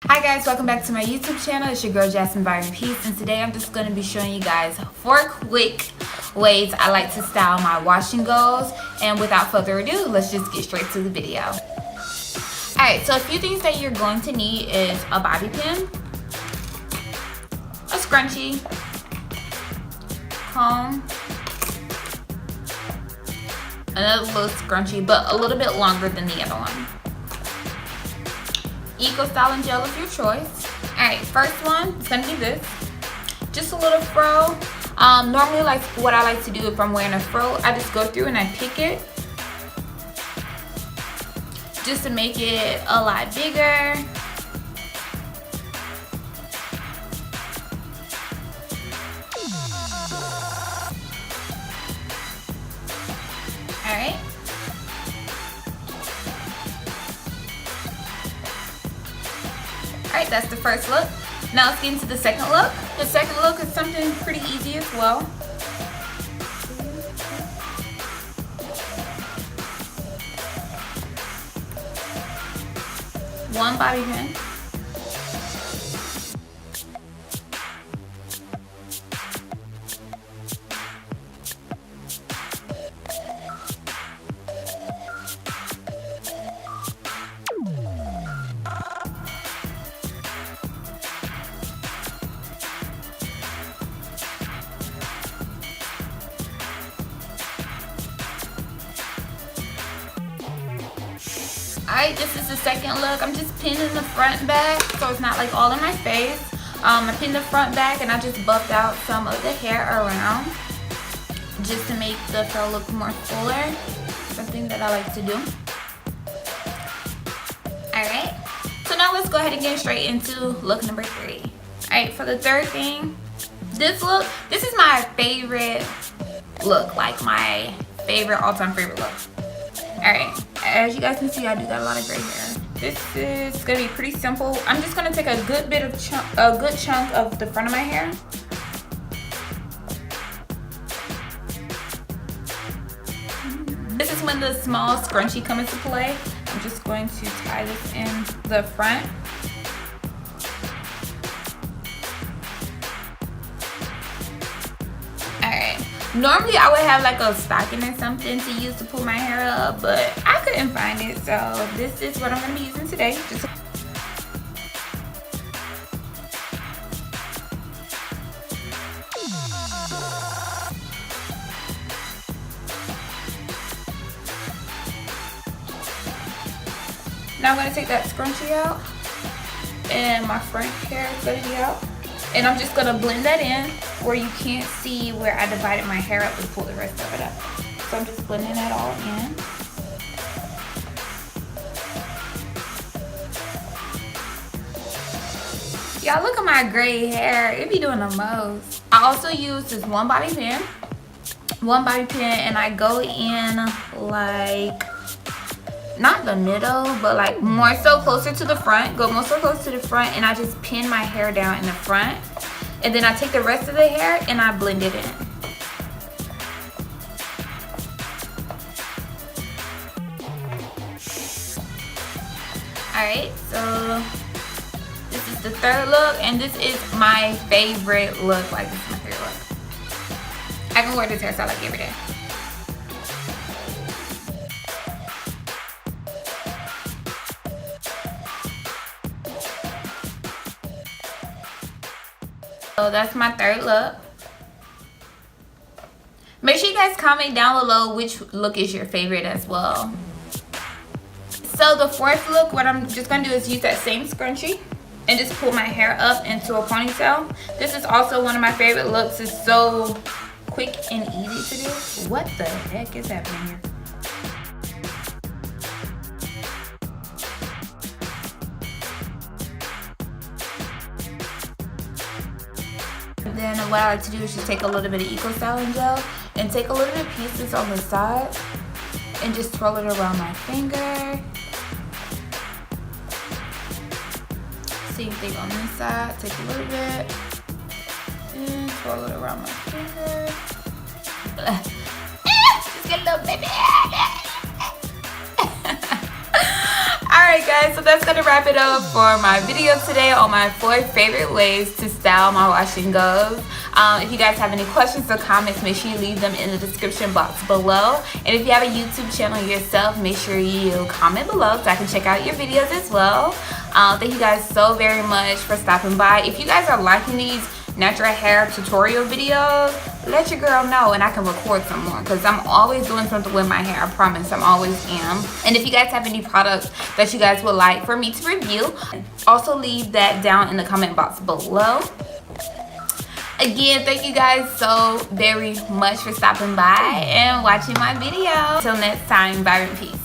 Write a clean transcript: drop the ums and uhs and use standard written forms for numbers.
Hi guys, welcome back to my YouTube channel. It's your girl Jasmine Byron Peace, and today I'm just going to be showing you guys 4 quick ways I like to style my wash and goes. And without further ado, let's just get straight to the video. Alright, so a few things that you're going to need is a bobby pin, a scrunchie, comb, another little scrunchie but a little bit longer than the other one, Eco Styling Gel of your choice. Alright, first one is going to be this. Just a little fro. Normally, like what I like to do if I'm wearing a fro, I just go through and I pick it just to make it a lot bigger. Alright. Alright, that's the first look. Now let's get into the second look. The second look is something pretty easy as well. One bobby pin. Alright, this is the second look. I'm just pinning the front back so it's not like all in my face. I pinned the front back and I just buffed out some of the hair around just to make the fro look more fuller. Something that I like to do. Alright, so now let's go ahead and get straight into look number 3. Alright, for the third thing, this look, this is my favorite look, like my favorite all-time favorite look. Alright, as you guys can see, I do got a lot of gray hair. This is gonna be pretty simple. I'm just gonna take a good bit of a good chunk of the front of my hair. This is when the small scrunchie comes into play. I'm just going to tie this in the front. Normally I would have like a stocking or something to use to pull my hair up, but I couldn't find it, so this is what I'm going to be using today. Now I'm going to take that scrunchie out, and my front hair is going to be out. And I'm just gonna blend that in where you can't see where I divided my hair up and pull the rest of it up. So I'm just blending that all in. Y'all look at my gray hair, it be doing the most. I also use this one bobby pin, and I go in like, not the middle, but like more so closer to the front. Go more so close to the front, and I just pin my hair down in the front. And then I take the rest of the hair and I blend it in. Alright, so this is the third look, and this is my favorite look. Like, this is my favorite look. I can wear this hairstyle like every day. So that's my third look. Make sure you guys comment down below which look is your favorite as well. So the fourth look, what I'm just going to do is use that same scrunchie and just pull my hair up into a ponytail. This is also one of my favorite looks. It's so quick and easy to do. What the heck is happening here? Then what I like to do is just take a little bit of Eco Styling Gel and take a little bit of pieces on the side and just twirl it around my finger. Same thing on this side. Take a little bit and twirl it around my finger. Just get a little baby. Alright guys, so that's gonna wrap it up for my video today on my 4 favorite ways to style my wash and goes. If you guys have any questions or comments, make sure you leave them in the description box below. And if you have a YouTube channel yourself, make sure you comment below so I can check out your videos as well. Thank you guys so very much for stopping by. If you guys are liking these natural hair tutorial videos, let your girl know and I can record some more, because I'm always doing something with my hair. I promise, I'm always am. And if you guys have any products that you guys would like for me to review, also leave that down in the comment box below. Again, thank you guys so very much for stopping by and watching my video. Till next time, bye and peace.